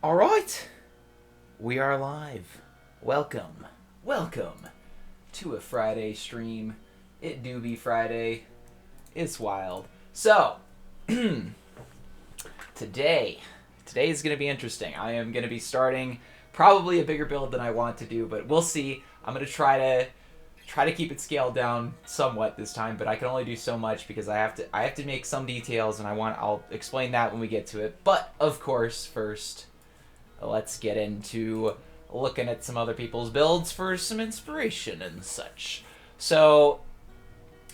All right, we are live. Welcome, welcome to a Friday stream. It do be Friday. It's wild. So, today is going to be interesting. I am going to be starting probably a bigger build than I want to do, but we'll see. I'm going to try to keep it scaled down somewhat this time, but I can only do so much because I have to make some details, and I'll explain that when we get to it. But of course, first, let's get into looking at some other people's builds for some inspiration and such. So,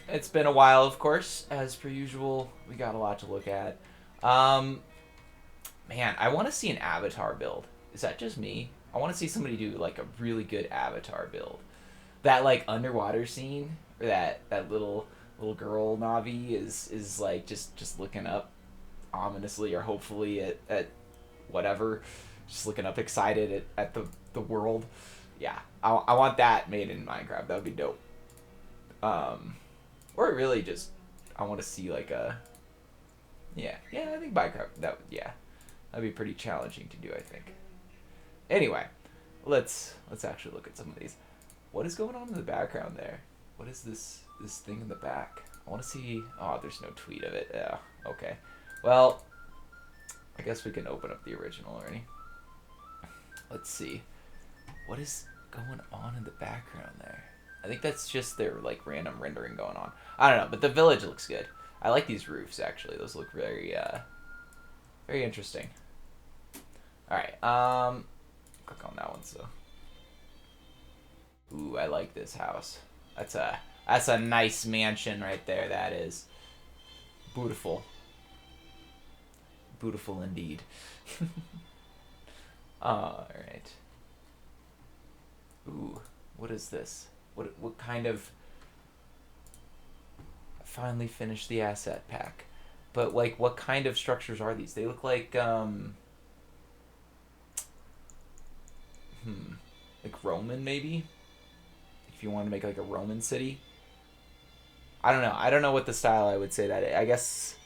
it's been a while, of course. As per usual, we got a lot to look at. Man, I want to see an avatar build. Is that just me? I want to see somebody do, like, a really good avatar build. That, like, underwater scene, or that little girl Navi is like, just looking up ominously or hopefully at whatever. Just looking up excited at the world. Yeah, I want that made in Minecraft. That would be dope. Or really just, I want to see like a, yeah, I think Minecraft, that'd be pretty challenging to do, I think. Anyway, let's actually look at some of these. What is going on in the background there? What is this thing in the back? I want to see, oh, there's no tweet of it. Yeah, okay. Well, I guess we can open up the original already. Let's see. What is going on in the background there? I think that's just their, like, random rendering going on. I don't know, but the village looks good. I like these roofs, actually. Those look very, very interesting. Alright, click on that one, so. Ooh, I like this house. That's a nice mansion right there, that is. Beautiful. Beautiful indeed. Alright. Ooh, what is this? What kind of... I finally finished the asset pack. But, like, what kind of structures are these? They look like, like Roman, maybe? If you want to make, like, a Roman city? I don't know. I don't know what the style I would say that is. I guess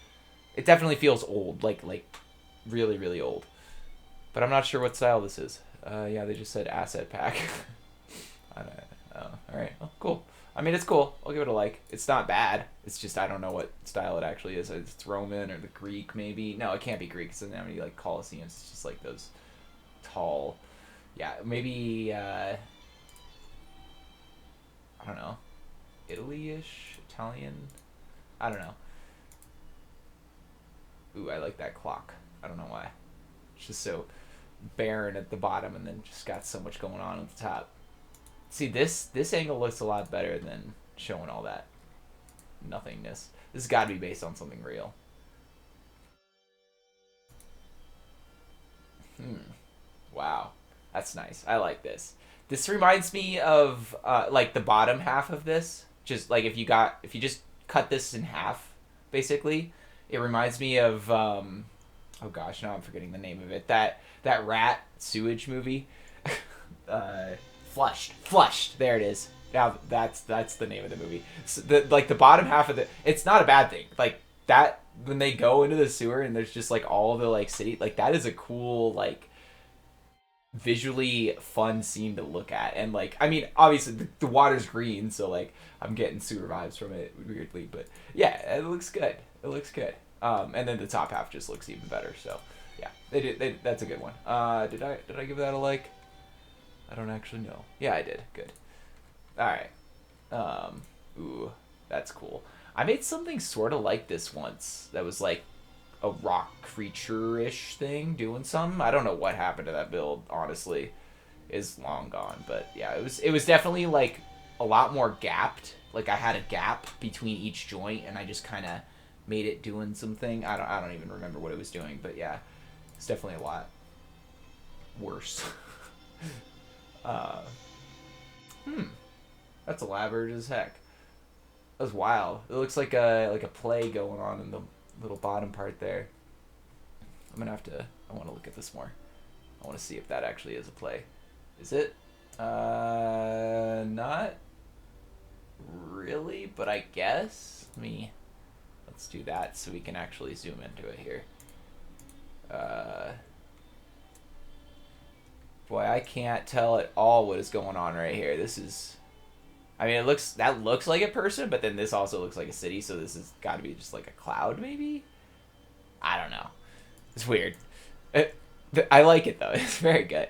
it definitely feels old. Like really, really old. But I'm not sure what style this is. Yeah, they just said asset pack. I don't know. Alright. Oh, cool. I mean, it's cool. I'll give it a like. It's not bad. It's just I don't know what style it actually is. It's Roman or the Greek, maybe. No, it can't be Greek. It doesn't have any, like, Colosseums. It's just, like, those tall... Yeah, maybe, I don't know. Italy-ish? Italian? I don't know. Ooh, I like that clock. I don't know why. It's just so barren at the bottom and then just got so much going on at the top. See, this angle looks a lot better than showing all that nothingness. This has got to be based on something real. Wow. That's nice. I like this. This reminds me of, like, the bottom half of this. Just, like, if you just cut this in half, basically, it reminds me of, oh gosh, now I'm forgetting the name of it. That rat sewage movie. Flushed. There it is. Now that's the name of the movie. So the bottom half of it's not a bad thing. Like, that, when they go into the sewer and there's just, like, all the, like, city, like, that is a cool, like, visually fun scene to look at. And, like, I mean, obviously the water's green, so, like, I'm getting sewer vibes from it weirdly, but yeah, it looks good. And then the top half just looks even better. So yeah, that's a good one. Did I give that a like? I don't actually know. Yeah, I did. Good. All right. Ooh, that's cool. I made something sort of like this once. That was like a rock creature-ish thing doing something. I don't know what happened to that build, honestly. It's long gone, but yeah, it was definitely, like, a lot more gapped. Like, I had a gap between each joint and I just kind of made it doing something. I don't even remember what it was doing, but yeah, it's definitely a lot worse. uh that's elaborate as heck. That was wild. It looks like a play going on in the little bottom part there. I'm gonna have to... I want to look at this more. I want to see if that actually is a play. Is it? Not really, but I guess. Let's do that so we can actually zoom into it here. Boy, I can't tell at all what is going on right here. This is... I mean, that looks like a person, but then this also looks like a city, so this has got to be just like a cloud, maybe? I don't know. It's weird. I like it, though. It's very good.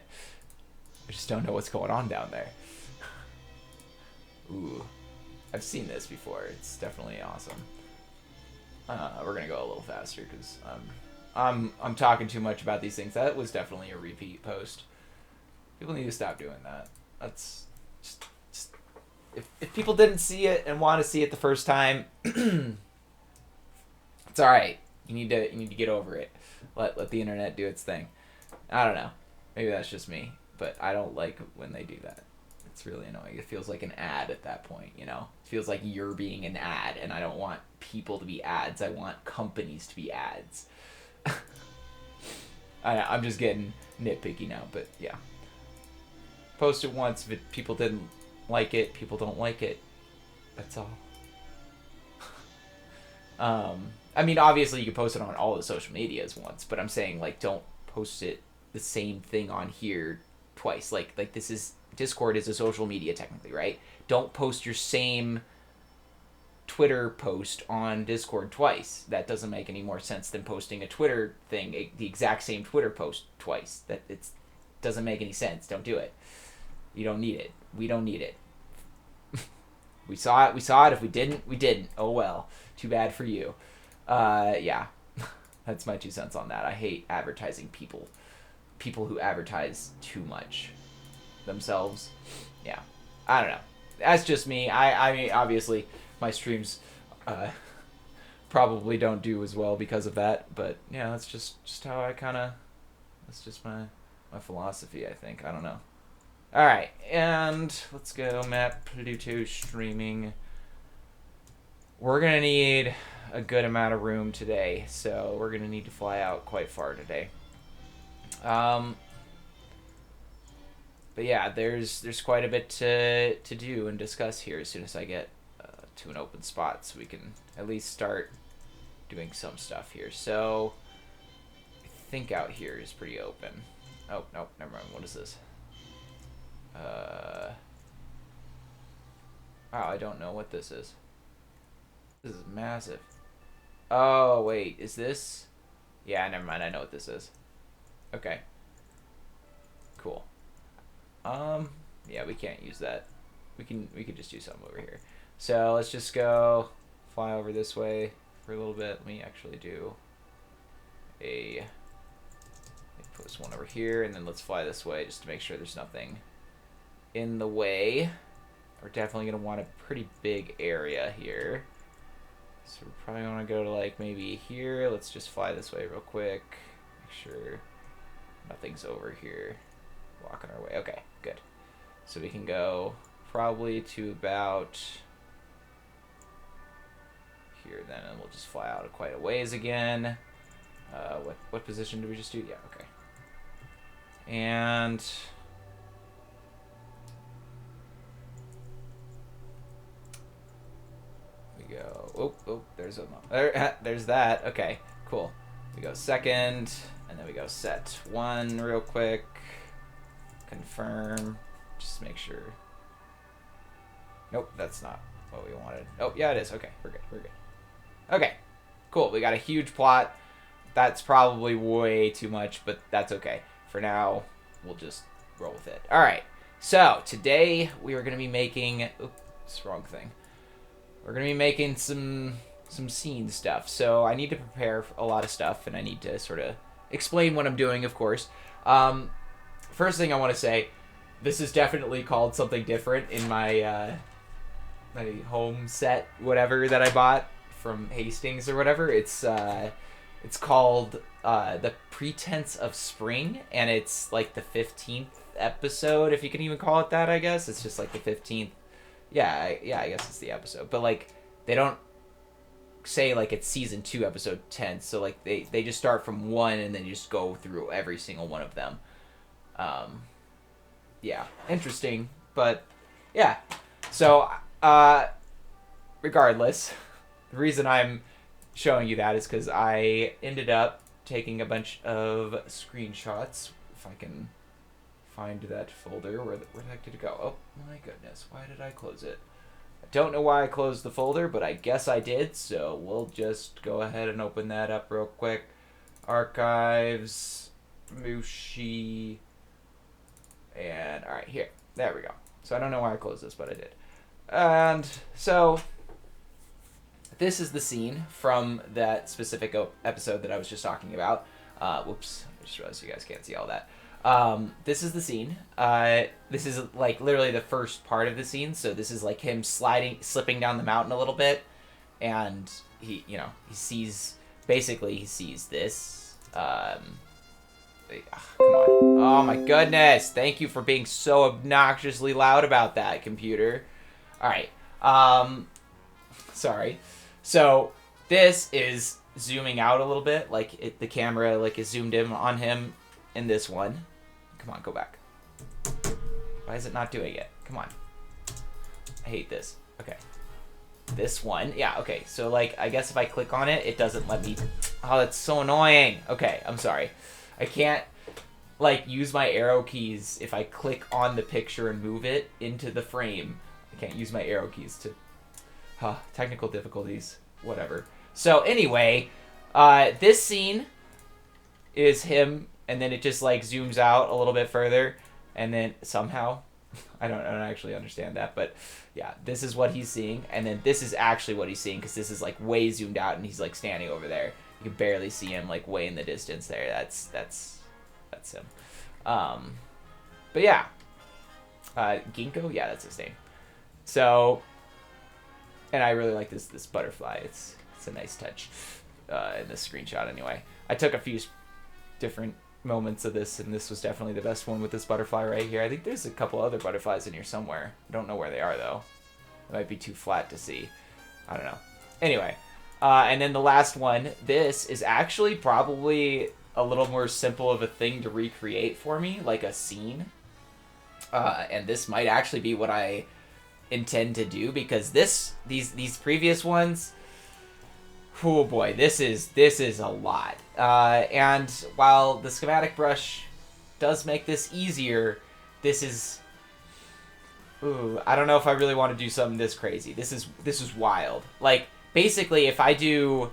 I just don't know what's going on down there. Ooh. I've seen this before. It's definitely awesome. We're going to go a little faster because I'm talking too much about these things. That was definitely a repeat post. People need to stop doing that. That's just if people didn't see it and want to see it the first time, it's all right. You need to get over it. Let the internet do its thing. I don't know. Maybe that's just me, but I don't like when they do that. It's really annoying. It feels like an ad at that point, you know? It feels like you're being an ad, and I don't want people to be ads. I want companies to be ads. I'm just getting nitpicky now, but yeah. Post it once. If people didn't like it, people don't like it. That's all. I mean, obviously you can post it on all the social medias once, but I'm saying, like, don't post it the same thing on here twice. Like this is... Discord is a social media technically, right? Don't post your same Twitter post on Discord twice. That doesn't make any more sense than posting a Twitter thing, the exact same Twitter post twice. That doesn't make any sense. Don't do it. You don't need it. We don't need it. We saw it. We saw it. If we didn't, we didn't. Oh well. Too bad for you. Yeah. That's my 2 cents on that. I hate advertising people. People who advertise too much themselves. Yeah. I don't know. That's just me. I mean, obviously, my streams probably don't do as well because of that. But, yeah, that's just how I kind of... That's just my philosophy, I think. I don't know. All right. And let's go map Pluto streaming. We're going to need a good amount of room today. So we're going to need to fly out quite far today. But yeah, there's quite a bit to do and discuss here as soon as I get to an open spot, so we can at least start doing some stuff here. So I think out here is pretty open. Oh, no, never mind. What is this? Wow, I don't know what this is. This is massive. Oh, wait, is this? Yeah, never mind. I know what this is. Okay. Cool. Yeah, we can't use that. We could just do something over here. So let's just go fly over this way for a little bit. Let me actually do post one over here, and then let's fly this way just to make sure there's nothing in the way. We're definitely gonna want a pretty big area here. So we're probably gonna go to like maybe here. Let's just fly this way real quick. Make sure nothing's over here blocking our way. Okay, good. So we can go probably to about here then, and we'll just fly out quite a ways again. What position did we just do? Yeah, okay. And we go. Oh, there's that. Okay, cool. We go second, and then we go set one real quick. Confirm. Just make sure. Nope, that's not what we wanted. Oh, yeah, it is. Okay, we're good. Okay, cool. We got a huge plot. That's probably way too much, but that's okay. For now, we'll just roll with it. All right. So today we are going to be making. Oops, wrong thing. We're going to be making some scene stuff. So I need to prepare a lot of stuff, and I need to sort of explain what I'm doing, of course. First thing I want to say, this is definitely called something different in my my home set, whatever that I bought from Hastings or whatever. It's called The Pretense of Spring, and it's like the 15th episode, if you can even call it that. I guess it's just like the 15th. Yeah, I guess it's the episode, but like they don't say like it's season 2 episode 10, so like they just start from 1 and then just go through every single one of them. Yeah, interesting, but yeah. So regardless, the reason I'm showing you that is because I ended up taking a bunch of screenshots, if I can find that folder. Where the heck did it go? Oh my goodness, why did I close it? I don't know why I closed the folder, but I guess I did, so we'll just go ahead and open that up real quick. Archives, Mushi, and alright, here. There we go. So I don't know why I closed this, but I did. And so this is the scene from that specific episode that I was just talking about. Whoops, I just realized you guys can't see all that. This is the scene. This is like literally the first part of the scene. So this is like him slipping down the mountain a little bit, and he sees this. Come on! Oh my goodness! Thank you for being so obnoxiously loud about that, computer. All right. Sorry. So this is zooming out a little bit, like the camera like is zoomed in on him in this one. Come on, go back. Why is it not doing it? Come on. I hate this. Okay. This one. Yeah, okay. So, like, I guess if I click on it, it doesn't let me... Oh, that's so annoying. Okay, I'm sorry. I can't, like, use my arrow keys if I click on the picture and move it into the frame. I can't use my arrow keys to... technical difficulties. Whatever. So, anyway, this scene is him... And then it just, like, zooms out a little bit further. And then somehow, I don't actually understand that. But, yeah, this is what he's seeing. And then this is actually what he's seeing. Because this is, like, way zoomed out. And he's, like, standing over there. You can barely see him, like, way in the distance there. That's him. But, yeah. Ginkgo? Yeah, that's his name. So, and I really like this butterfly. It's a nice touch in this screenshot anyway. I took a few different moments of this, and this was definitely the best one with this butterfly right here. I think there's a couple other butterflies in here somewhere. I don't know where they are, though. It might be too flat to see. I don't know. Anyway, and then the last one. This is actually probably a little more simple of a thing to recreate for me, like a scene. And this might actually be what I intend to do, because these previous ones... Oh boy, this is a lot. And while the schematic brush does make this easier, this is... Ooh, I don't know if I really want to do something this crazy. This is wild. Like, basically, if I do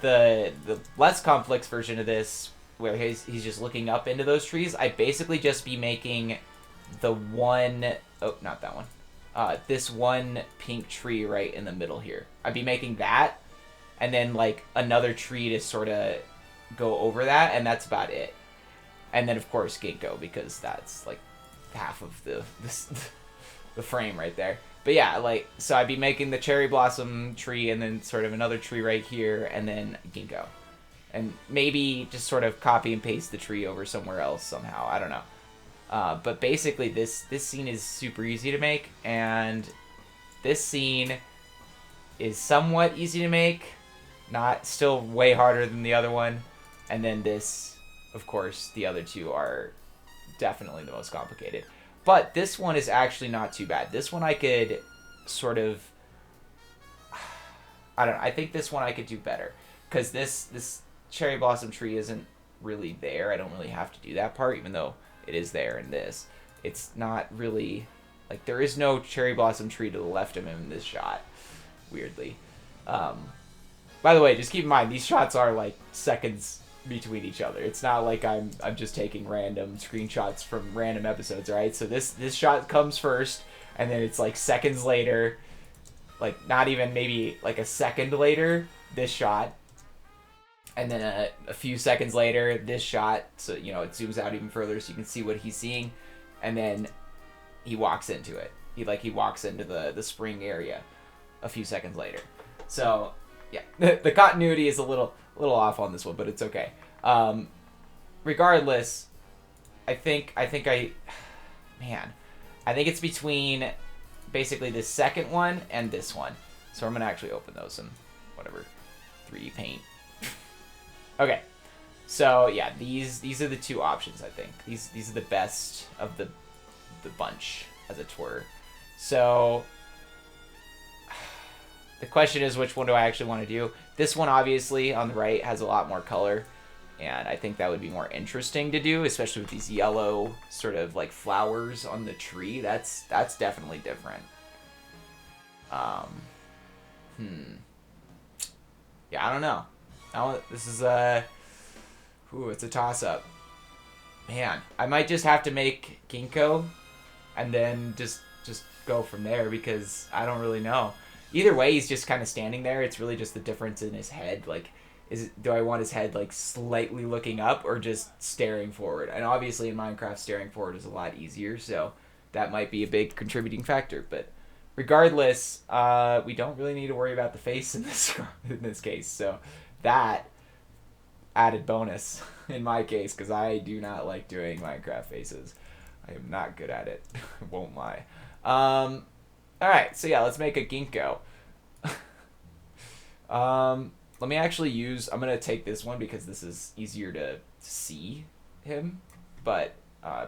the less complex version of this, where he's just looking up into those trees, I'd basically just be making the one... Oh, not that one. This one pink tree right in the middle here. I'd be making that, and then, like, another tree to sort of go over that, and that's about it. And then, of course, Ginkgo, because that's, like, half of the frame right there. But, yeah, like, so I'd be making the cherry blossom tree, and then sort of another tree right here, and then Ginkgo. And maybe just sort of copy and paste the tree over somewhere else somehow. I don't know. But basically, this scene is super easy to make, and this scene is somewhat easy to make. Not still way harder than the other one. And then this, of course, the other two are definitely the most complicated. But this one is actually not too bad. This one I could sort of... I don't know. I think this one I could do better. Because this cherry blossom tree isn't really there. I don't really have to do that part, even though it is there in this. It's not really... Like, there is no cherry blossom tree to the left of him in this shot. Weirdly. By the way, just keep in mind, these shots are, like, seconds between each other. It's not like I'm just taking random screenshots from random episodes, right? So this shot comes first, and then it's, like, seconds later, like, not even maybe, like, a second later, this shot. And then a few seconds later, this shot. So, you know, it zooms out even further so you can see what he's seeing. And then he walks into it. He walks into the spring area a few seconds later. So... Yeah, the continuity is a little off on this one, but it's okay. Regardless, I think it's between basically the second one and this one. So I'm gonna actually open those in whatever 3D Paint. Okay, so yeah, these are the two options. I think these are the best of the bunch, as it were. So. The question is, which one do I actually want to do? This one, obviously, on the right, has a lot more color. And I think that would be more interesting to do, especially with these yellow sort of like flowers on the tree. That's definitely different. Yeah, I don't know. This is it's a toss-up. Man, I might just have to make Ginkgo and then just go from there because I don't really know. Either way, he's just kind of standing there. It's really just the difference in his head. Like, do I want his head like slightly looking up or just staring forward? And obviously in Minecraft, staring forward is a lot easier, so that might be a big contributing factor. But regardless, we don't really need to worry about the face in this case. So that added bonus in my case because I do not like doing Minecraft faces. I am not good at it. Won't lie. Alright, so yeah, let's make a Ginkgo. Let me actually I'm going to take this one because this is easier to see him. But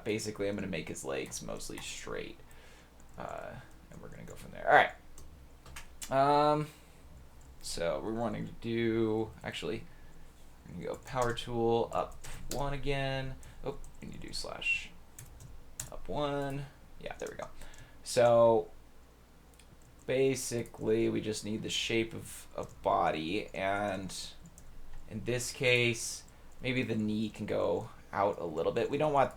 basically I'm going to make his legs mostly straight. And we're going to go from there. Alright. So we're wanting to do... Actually, we're going to go power tool, up 1 again. Oh, we need to do slash up 1. Yeah, there we go. So basically we just need the shape of body, and in this case maybe the knee can go out a little bit. We don't want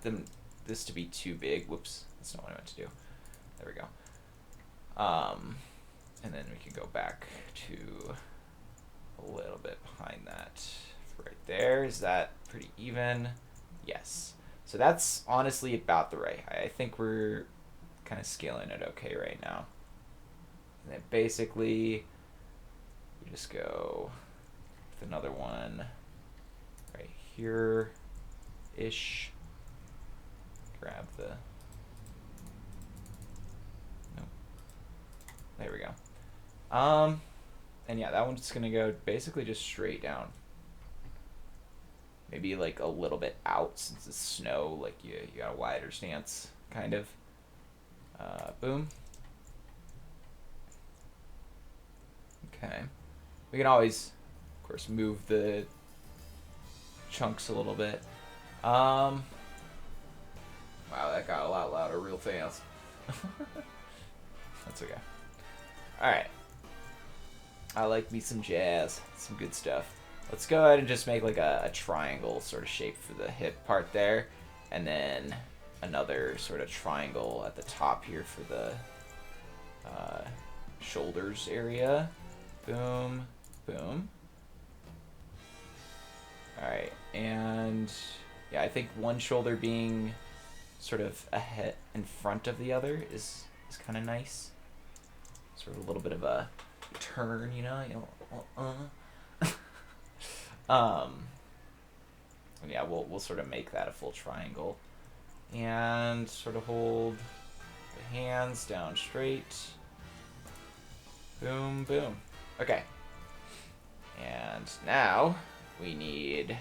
this to be too big. Whoops, that's not what I meant to do. There we go. And then we can go back to a little bit behind that right there. Is that pretty even? Yes. So that's honestly about the right. I think we're kind of scaling it okay right now. And then basically we just go with another one right here ish. Grab the there we go. And yeah, that one's gonna go basically just straight down. Maybe like a little bit out since it's snow, like you got a wider stance, kind of. Boom. Okay. We can always, of course, move the chunks a little bit. Wow, that got a lot louder real fast. That's okay. Alright. I like me some jazz. Some good stuff. Let's go ahead and just make like a triangle sort of shape for the hip part there. And then another sort of triangle at the top here for the shoulders area. Boom. Boom. Alright. And yeah, I think one shoulder being sort of ahead in front of the other is kind of nice. Sort of a little bit of a turn, you know. And yeah, we'll sort of make that a full triangle, and sort of hold the hands down straight. Boom, boom. Okay. And now we need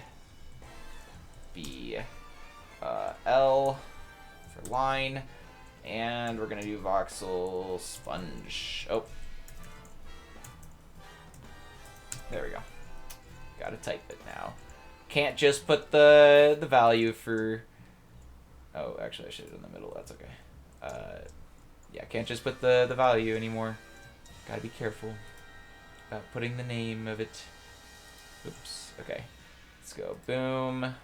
L for line. And we're going to do voxel sponge. Oh. There we go. Gotta type it now. Can't just put the value for... Oh, actually I should have done the middle. That's okay. Yeah, can't just put the value anymore. Gotta be careful about putting the name of it. Oops. Okay. Let's go. Boom.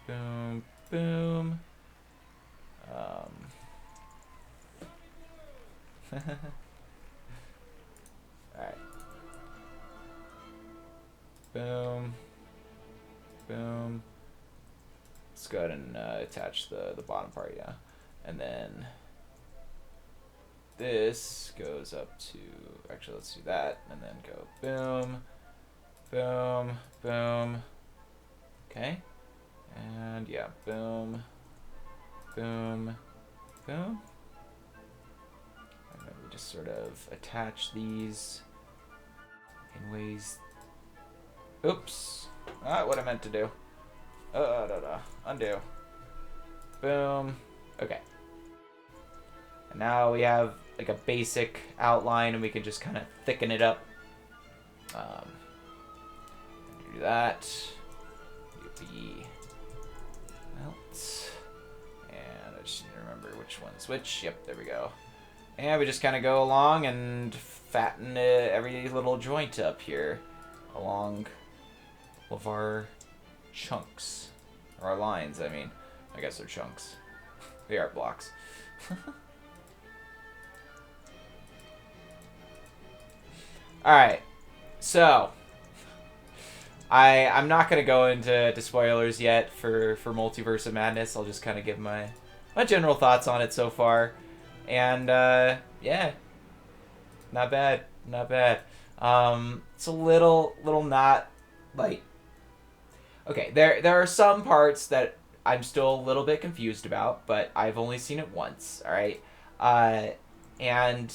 Boom. Boom. Alright. Boom. Boom. Let's go ahead and attach the bottom part, yeah. And then this goes up to... Actually, let's do that. And then go boom. Boom. Boom. Okay. And yeah, boom. Boom. Boom. And then we just sort of attach these in ways... Oops. Not what I meant to do. Undo. Boom. Okay. And now we have like a basic outline, and we can just kind of thicken it up. Do that. see. Melt. And I just need to remember which one's which. Yep, there we go. And we just kind of go along and fatten every little joint up here along all of our chunks. Or our lines, I mean. I guess they're chunks. They are blocks. Alright. So, I'm not going to go into spoilers yet for Multiverse of Madness. I'll just kind of give my general thoughts on it so far. And, yeah. Not bad. Not bad. It's a little not, like... Okay, there are some parts that I'm still a little bit confused about, but I've only seen it once, alright? And...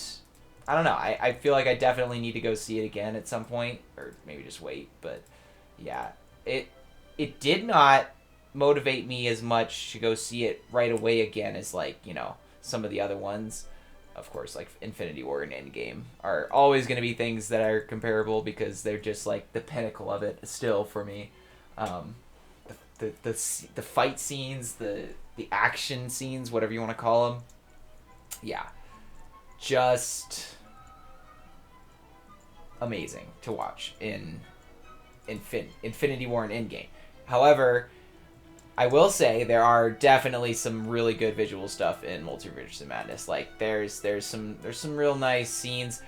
I don't know. I feel like I definitely need to go see it again at some point, or maybe just wait. But yeah, it did not motivate me as much to go see it right away again as, like, you know, some of the other ones. Of course, like Infinity War and Endgame are always going to be things that are comparable because they're just like the pinnacle of it still for me. The fight scenes, the action scenes, whatever you want to call them. Yeah, just amazing to watch in Infinity War and Endgame. However, I will say there are definitely some really good visual stuff in Multiverse of Madness. Like there's some real nice scenes.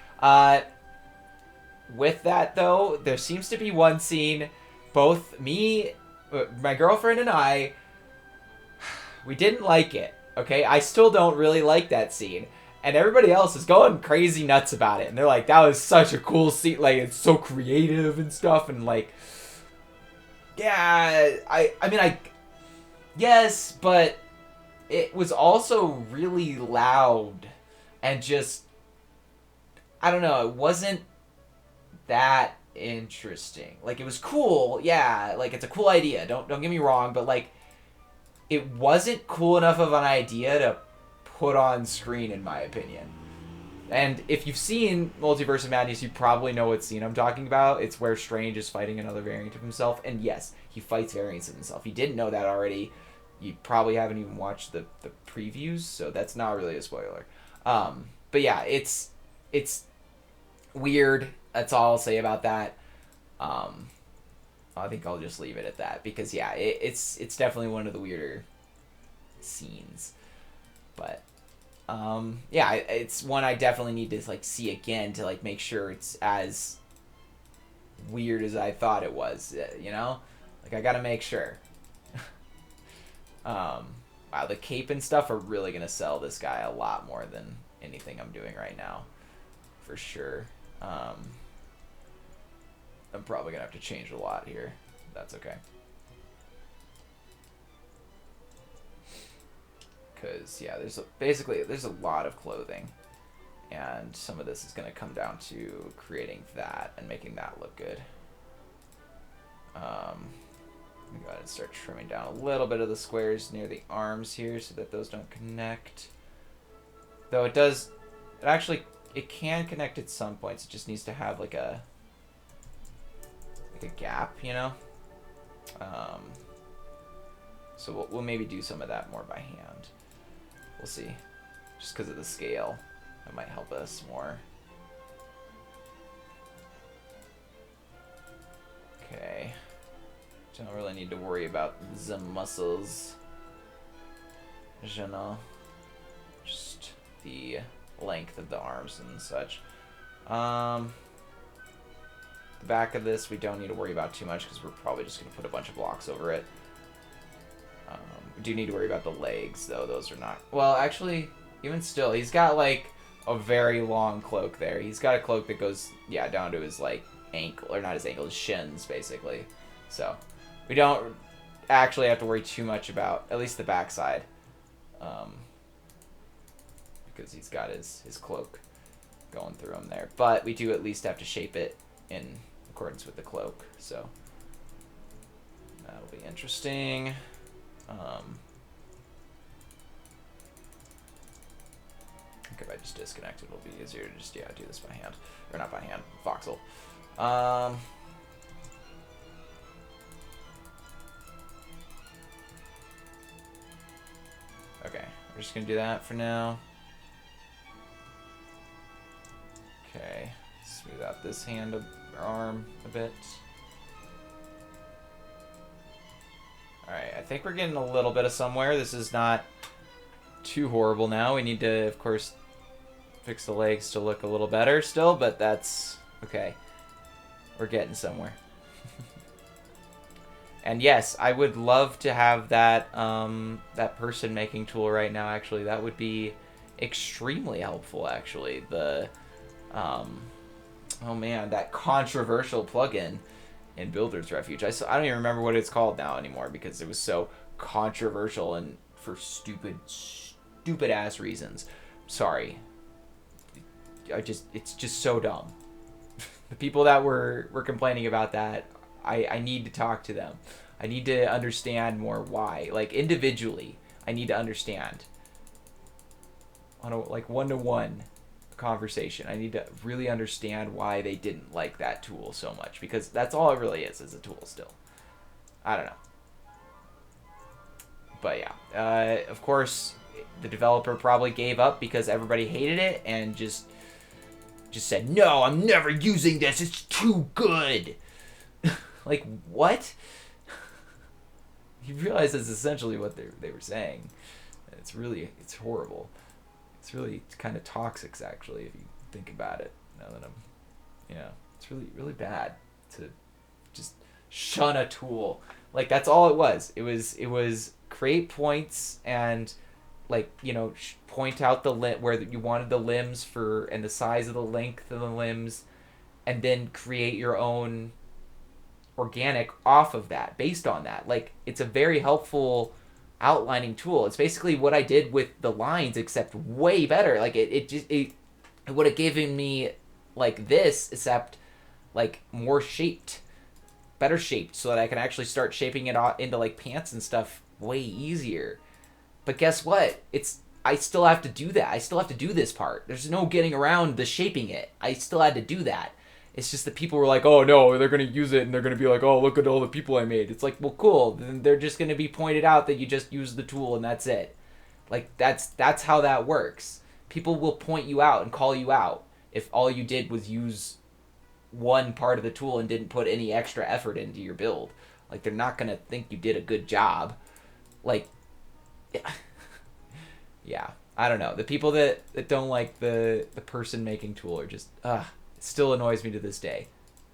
With that though, there seems to be one scene both me, my girlfriend and I, we didn't like it. Okay? I still don't really like that scene. And everybody else is going crazy nuts about it. And they're like, that was such a cool scene. Like, it's so creative and stuff. And, like, yeah, I mean, yes, but it was also really loud. And just, I don't know, it wasn't that interesting. Like, it was cool, yeah. Like, it's a cool idea. Don't get me wrong. But, like, it wasn't cool enough of an idea to put on screen, in my opinion. And if you've seen Multiverse of Madness, you probably know what scene I'm talking about. It's where Strange is fighting another variant of himself. And yes, he fights variants of himself. You didn't know that already. You probably haven't even watched the previews, so that's not really a spoiler. But yeah, it's weird. That's all I'll say about that. I think I'll just leave it at that. Because yeah, it's definitely one of the weirder scenes. But yeah, it's one I definitely need to like see again to like make sure it's as weird as I thought it was. You know, like I gotta make sure. Wow, the cape and stuff are really gonna sell this guy a lot more than anything I'm doing right now, for sure. I'm probably gonna have to change a lot here. That's okay. Because, yeah, basically there's a lot of clothing. And some of this is going to come down to creating that and making that look good. Let me go ahead and start trimming down a little bit of the squares near the arms here so that those don't connect. Though it can connect at some points. It just needs to have like a gap, you know? So we'll maybe do some of that more by hand. We'll see. Just because of the scale, that might help us more. Okay. Don't really need to worry about the muscles. You know, just the length of the arms and such. The back of this we don't need to worry about too much because we're probably just going to put a bunch of blocks over it. We do need to worry about the legs, though. Those are not... Well, actually, even still, he's got, like, a very long cloak there. He's got a cloak that goes, yeah, down to his, like, ankle. Or not his ankle, his shins, basically. So, we don't actually have to worry too much about, at least the backside. Because he's got his cloak going through him there. But we do at least have to shape it in accordance with the cloak. So, that'll be interesting. I think if I just disconnect it, it'll be easier to just, yeah, do this by hand. Or not by hand, voxel. we're just gonna do that for now. Okay, smooth out this arm a bit. Alright, I think we're getting a little bit of somewhere. This is not too horrible now. We need to, of course, fix the legs to look a little better still, but that's okay. We're getting somewhere. And yes, I would love to have that that person making tool right now, actually. That would be extremely helpful, actually. The oh man, that controversial plugin in Builder's Refuge. I don't even remember what it's called now anymore because it was so controversial and for stupid ass reasons. Sorry. It's just so dumb. The people that were complaining about that, I need to talk to them. I need to understand more why. Like, individually, I need to understand. On a, like, one-to-one conversation. I need to really understand why they didn't like that tool so much. Because that's all it really is a tool still. I don't know. But yeah. Of course, the developer probably gave up because everybody hated it and just said, no, I'm never using this. It's too good. Like, what? You realize that's essentially what they were saying. It's horrible. It's really kind of toxic, actually, if you think about it. Now that it's really, really bad to just shun a tool. Like, that's all it was. It was create points and, like, point out the where you wanted the limbs and the size of the length of the limbs, and then create your own organic off of that, based on that. Like, it's a very helpful outlining tool. It's basically what I did with the lines, except way better. Like, it would have given me like this, except like more shaped, better shaped, so that I can actually start shaping it into like pants and stuff way easier. But guess what? I still have to do that. I still have to do this part. There's no getting around the shaping it. I still had to do that. It's just that people were like, oh no, they're going to use it and they're going to be like, oh, look at all the people I made. It's like, well, cool. Then they're just going to be pointed out that you just used the tool and that's it. Like, that's how that works. People will point you out and call you out if all you did was use one part of the tool and didn't put any extra effort into your build. Like, they're not going to think you did a good job. Like, yeah, I don't know. The people that don't like the person making tool are just, it still annoys me to this day.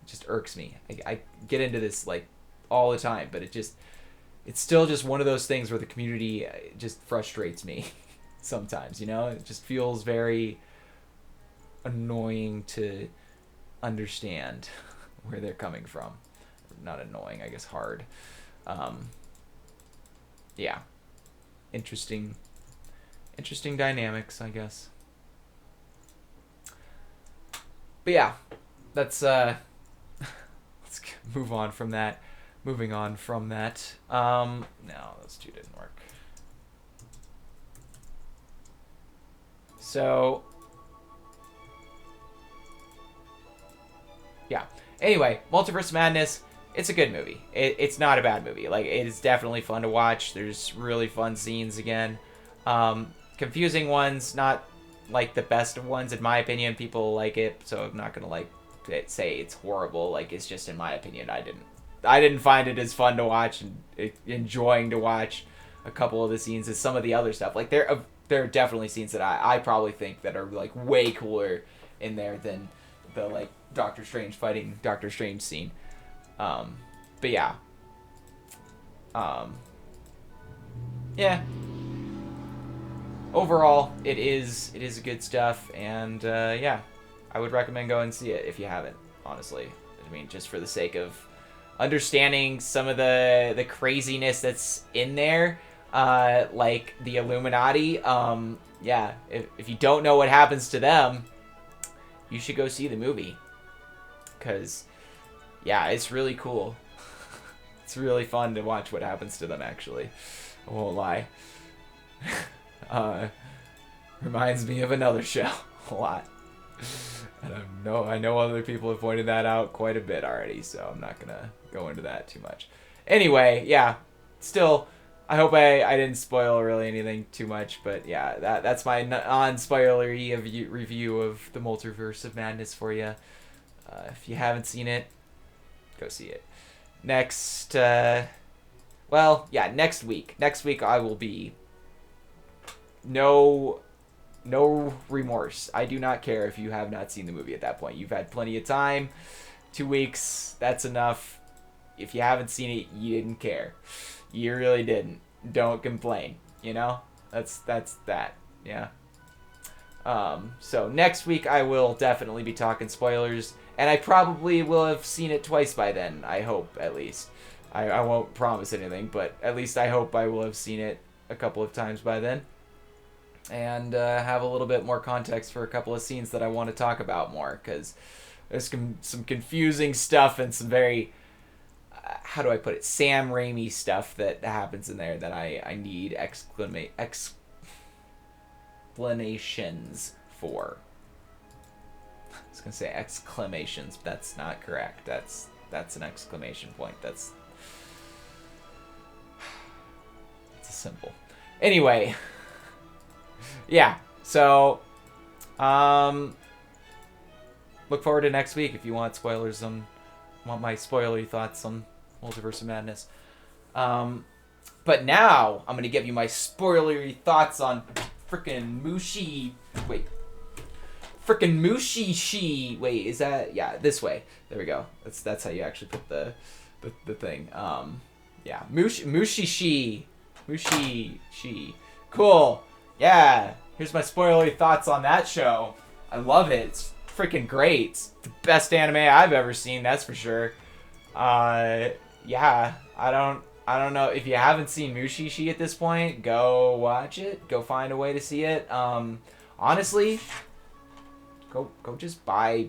It just irks me. I get into this, like, all the time, but it's still just one of those things where the community just frustrates me sometimes, It just feels very annoying to understand where they're coming from. Not annoying, I guess hard. Yeah. Interesting dynamics, I guess. But yeah, that's let's move on from that. Moving on from that. No, those two didn't work. So yeah. Anyway, Multiverse of Madness, it's a good movie. It's not a bad movie. Like, it is definitely fun to watch. There's really fun scenes again. Confusing ones, not like the best of ones in my opinion. People like it, so I'm not gonna like say it's horrible. Like, it's just in my opinion. I didn't find it as fun to watch and enjoying to watch a couple of the scenes as some of the other stuff. Like, there are definitely scenes that I probably think that are like way cooler in there than the like Doctor Strange fighting Doctor Strange scene. But yeah. Yeah. Overall, it is a good stuff, and yeah, I would recommend going and see it if you haven't, honestly. I mean, just for the sake of understanding some of the craziness that's in there, like the Illuminati. Yeah, if you don't know what happens to them, you should go see the movie, because yeah, it's really cool. It's really fun to watch what happens to them, actually. I won't lie. Reminds me of another show a lot. And I know other people have pointed that out quite a bit already, so I'm not gonna go into that too much. Anyway, yeah, still I hope I didn't spoil really anything too much, but yeah, that's my non-spoilery review of the Multiverse of Madness for you. If you haven't seen it, go see it. Next, well, yeah, next week. Next week I will be no remorse. I do not care if you have not seen the movie at that point. You've had plenty of time. 2 weeks, that's enough. If you haven't seen it, you didn't care. You really didn't. Don't complain. You know? That's that. Yeah. So next week I will definitely be talking spoilers, and I probably will have seen it twice by then. I hope, at least. I won't promise anything, but at least I hope I will have seen it a couple of times by then, and have a little bit more context for a couple of scenes that I want to talk about more, because there's some confusing stuff and some very, how do I put it, Sam Raimi stuff that happens in there that I need explanations for. I was gonna say exclamations, but that's not correct. That's an exclamation point. That's a symbol. Anyway, yeah. So, look forward to next week if you want spoilers on, want my spoilery thoughts on Multiverse of Madness. But now I'm gonna give you my spoilery thoughts on frickin' Mushi. Wait. Frickin' Mushi. Wait, is that, yeah, this way. There we go. That's how you actually put the thing. Yeah, Mushi. Cool. Yeah. Here's my spoilery thoughts on that show. I love it. It's freaking great. It's the best anime I've ever seen, that's for sure. Yeah, I don't know if you haven't seen Mushishi at this point, go watch it. Go find a way to see it. Honestly, go just buy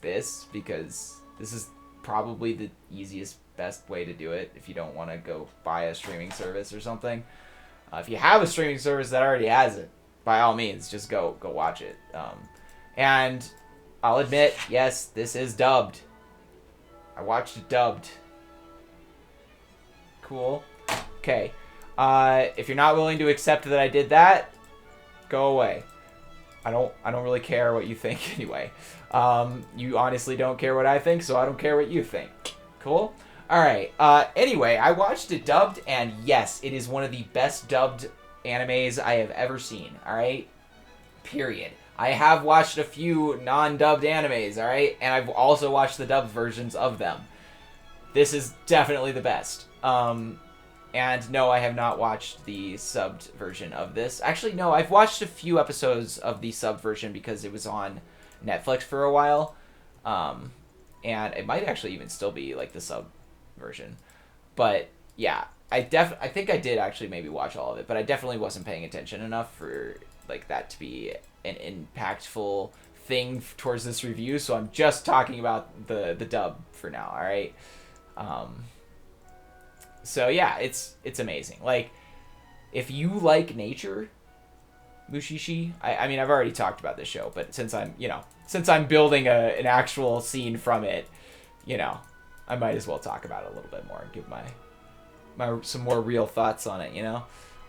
this, because this is probably the easiest, best way to do it if you don't want to go buy a streaming service or something. If you have a streaming service that already has it, by all means, just go watch it. And I'll admit, yes, this is dubbed. I watched it dubbed. Cool. Okay. If you're not willing to accept that I did that, go away. I don't really care what you think anyway. You honestly don't care what I think, so I don't care what you think. Cool? Alright. Anyway, I watched it dubbed, and yes, it is one of the best dubbed animes I have ever seen. Alright? Period. I have watched a few non-dubbed animes, alright? And I've also watched the dubbed versions of them. This is definitely the best. And no, I have not watched the subbed version of this. Actually, no, I've watched a few episodes of the subbed version because it was on Netflix for a while. And it might actually even still be like the sub version. But yeah, I think I did actually maybe watch all of it, but I definitely wasn't paying attention enough for like that to be an impactful thing towards this review. So I'm just talking about the dub for now. All right. So yeah, it's amazing. Like, if you like nature, Mushishi, I mean, I've already talked about this show, but since I'm building an actual scene from it, I might as well talk about it a little bit more and give my some more real thoughts on it,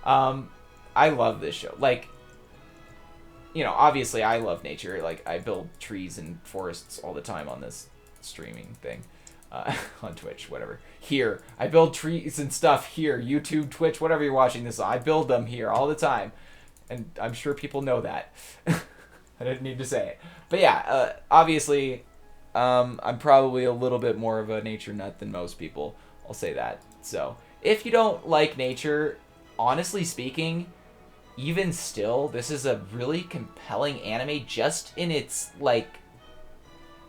I love this show. Like, obviously I love nature. Like, I build trees and forests all the time on this streaming thing. On Twitch, whatever. Here, I build trees and stuff here. YouTube, Twitch, whatever you're watching this on, I build them here all the time. And I'm sure people know that. I didn't need to say it. But yeah, obviously, I'm probably a little bit more of a nature nut than most people. I'll say that. So, if you don't like nature, honestly speaking, even still, this is a really compelling anime just in its, like,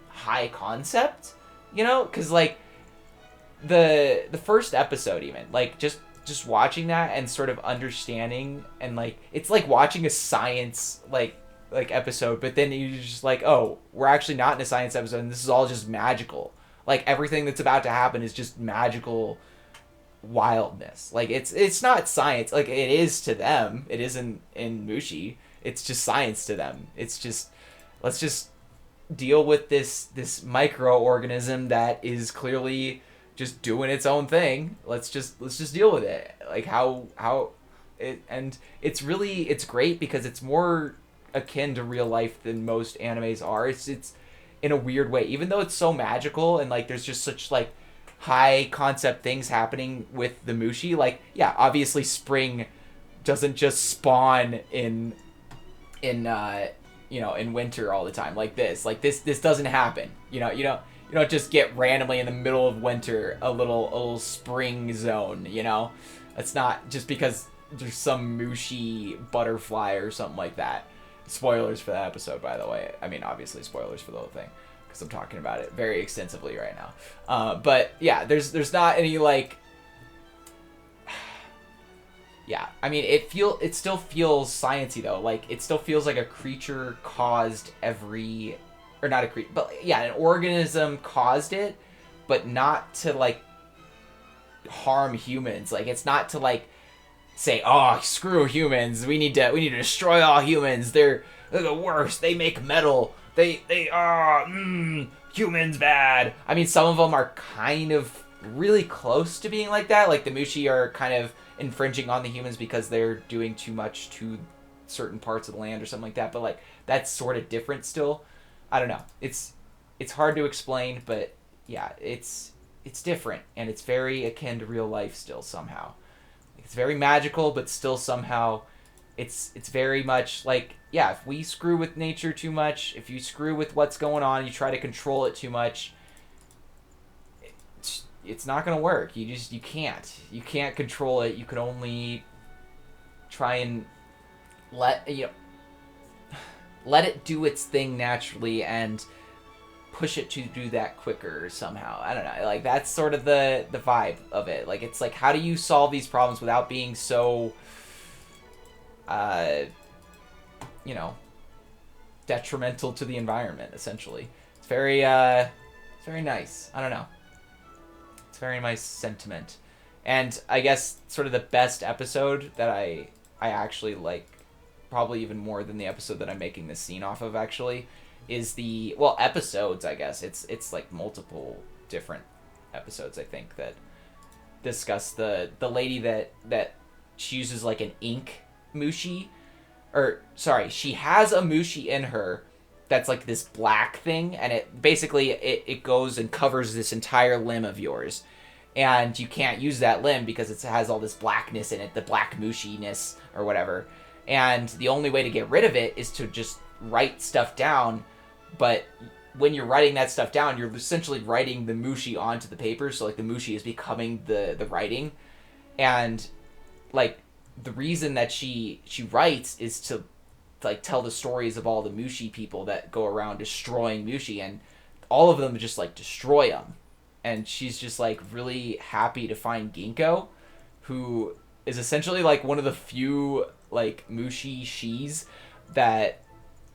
high concept. Because, like, the first episode even, like, just watching that and sort of understanding, and, like, it's like watching a science, like episode, but then you're just like, oh, we're actually not in a science episode, and this is all just magical. Like, everything that's about to happen is just magical wildness. Like, it's not science. Like, it is to them. It isn't in Mushi. It's just science to them. It's just, let's just deal with this microorganism that is clearly just doing its own thing. Let's just deal with it. Like how it, and it's great because it's more akin to real life than most animes are. It's in a weird way, even though it's so magical and like there's just such like high concept things happening with the Mushi. Like, yeah, obviously spring doesn't just spawn in in winter all the time like this. Like this doesn't happen. You don't just get randomly in the middle of winter a little spring zone, It's not just because there's some Mushi butterfly or something like that. Spoilers for that episode, by the way. I mean, obviously spoilers for the whole thing because I'm talking about it very extensively right now. But yeah, there's not any like, yeah. I mean, it still feels sciencey though. Like it still feels like a creature caused or not a creature, but yeah, an organism caused it, but not to like harm humans. Like it's not to like say, oh, screw humans. We need to destroy all humans. They're the worst. They make metal. They are humans bad. I mean, some of them are kind of really close to being like that. Like the Mushi are kind of infringing on the humans because they're doing too much to certain parts of the land or something like that. But like that's sort of different still. I don't know. It's hard to explain, but yeah, it's different and it's very akin to real life still somehow. It's very magical, but still somehow it's very much like, yeah, if we screw with nature too much, if you screw with what's going on, you try to control it too much, it's not going to work. You can't control it. You can only try and let it do its thing naturally and push it to do that quicker somehow. I don't know. Like that's sort of the vibe of it. Like it's like, how do you solve these problems without being so detrimental to the environment, essentially. It's very nice. I don't know. It's a very nice sentiment. And I guess sort of the best episode that I actually like, probably even more than the episode that I'm making this scene off of actually, is the, well, episodes, I guess. It's like multiple different episodes, I think, that discuss the lady that she uses like an ink Mushi. Or, sorry, she has a Mushi in her that's like this black thing, and it basically, it goes and covers this entire limb of yours. And you can't use that limb because it has all this blackness in it, the black Mushiness or whatever. And the only way to get rid of it is to just write stuff down. But when you're writing that stuff down, you're essentially writing the Mushi onto the paper. So like the Mushi is becoming the writing. And like the reason that she writes is to like tell the stories of all the Mushi people that go around destroying Mushi, and all of them just like destroy them. And she's just like really happy to find Ginkgo, who is essentially like one of the few like Mushi shis that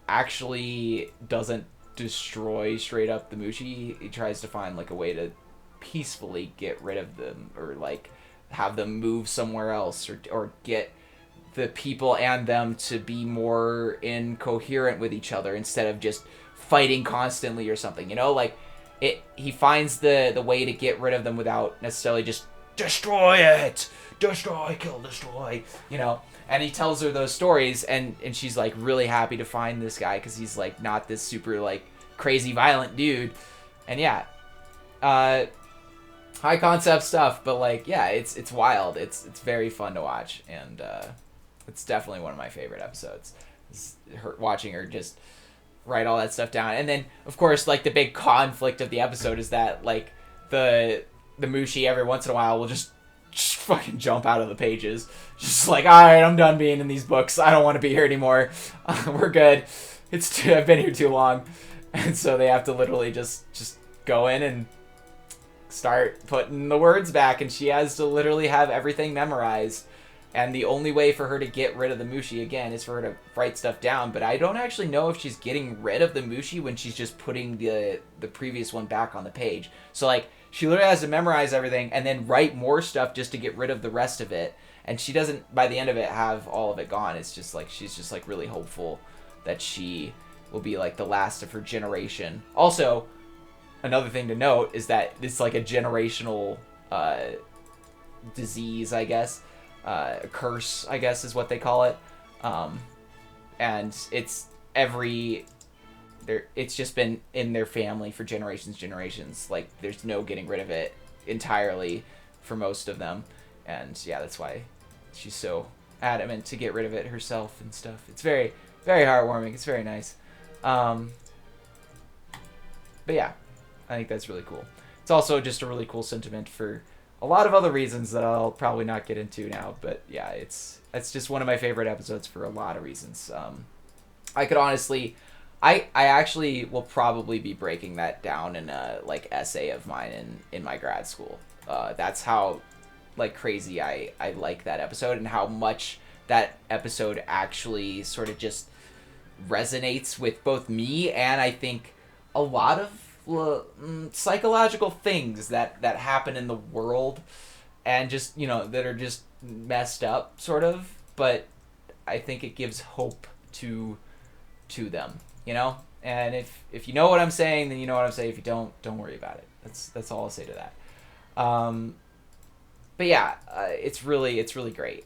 actually doesn't destroy straight up the Mushi. He tries to find like a way to peacefully get rid of them, or like have them move somewhere else, or get the people and them to be more incoherent with each other instead of just fighting constantly or something, like he finds the way to get rid of them without necessarily just destroy it, destroy, kill, destroy, and he tells her those stories, and she's like really happy to find this guy because he's like not this super like crazy violent dude. And yeah, high concept stuff, but like, yeah, it's wild. It's very fun to watch, and it's definitely one of my favorite episodes. Watching her just write all that stuff down, and then of course like the big conflict of the episode is that like the Mushi every once in a while will just fucking jump out of the pages, just like, all right, I'm done being in these books. I don't want to be here anymore. We're good. I've been here too long, and so they have to literally just go in and start putting the words back, and she has to literally have everything memorized. And the only way for her to get rid of the Mushi again is for her to write stuff down. But I don't actually know if she's getting rid of the Mushi when she's just putting the previous one back on the page. So like she literally has to memorize everything and then write more stuff just to get rid of the rest of it. And she doesn't, by the end of it, have all of it gone. It's just like she's just like really hopeful that she will be like the last of her generation. Also, another thing to note is that it's like a generational disease, I guess, a curse, I guess is what they call it, and it's just been in their family for generations. Like, there's no getting rid of it entirely for most of them, and yeah, that's why she's so adamant to get rid of it herself and stuff. It's very, very heartwarming. It's very nice. But yeah, I think that's really cool. It's also just a really cool sentiment for a lot of other reasons that I'll probably not get into now. But yeah, it's just one of my favorite episodes for a lot of reasons. I could honestly, I actually will probably be breaking that down in a like essay of mine in my grad school. That's how like crazy I like that episode, and how much that episode actually sort of just resonates with both me and I think a lot of psychological things that happen in the world, and just, you know, that are just messed up sort of, but I think it gives hope to them, you know. And if you know what I'm saying, then you know what I'm saying. If you don't worry about it. That's all I'll say to that. But yeah, it's really great.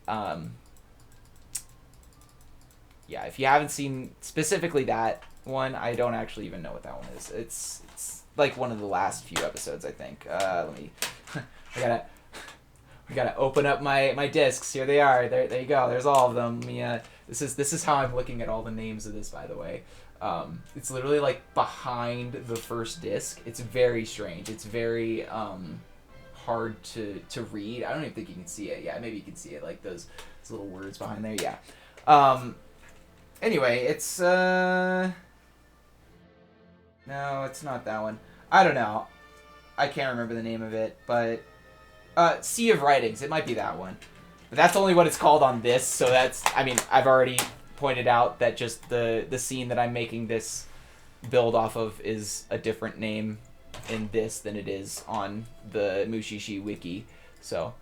Yeah, if you haven't seen specifically that one, I don't actually even know what that one is. It's like one of the last few episodes, I think. Let me. We gotta open up my discs. Here they are. There you go. There's all of them. Yeah, this is how I'm looking at all the names of this, by the way. It's literally like behind the first disc. It's very strange. It's very hard to read. I don't even think you can see it. Yeah, maybe you can see it, like those little words behind there. Yeah. Anyway, it's no, it's not that one. I don't know. I can't remember the name of it, but Sea of Writings. It might be that one. But that's only what it's called on this, so that's, I mean, I've already pointed out that just the scene that I'm making this build off of is a different name in this than it is on the Mushishi wiki. So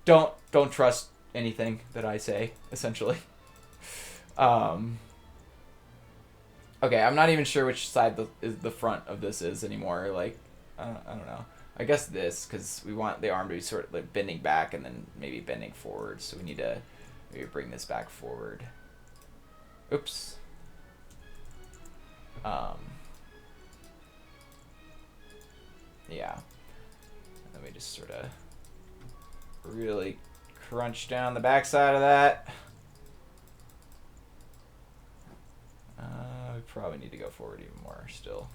don't trust anything that I say, essentially. Okay, I'm not even sure which side the front of this is anymore. Like, I don't know. I guess this, because we want the arm to be sort of like bending back and then maybe bending forward. So we need to maybe bring this back forward. Oops. Yeah. Let me just sort of really crunch down the backside of that. We probably need to go forward even more still.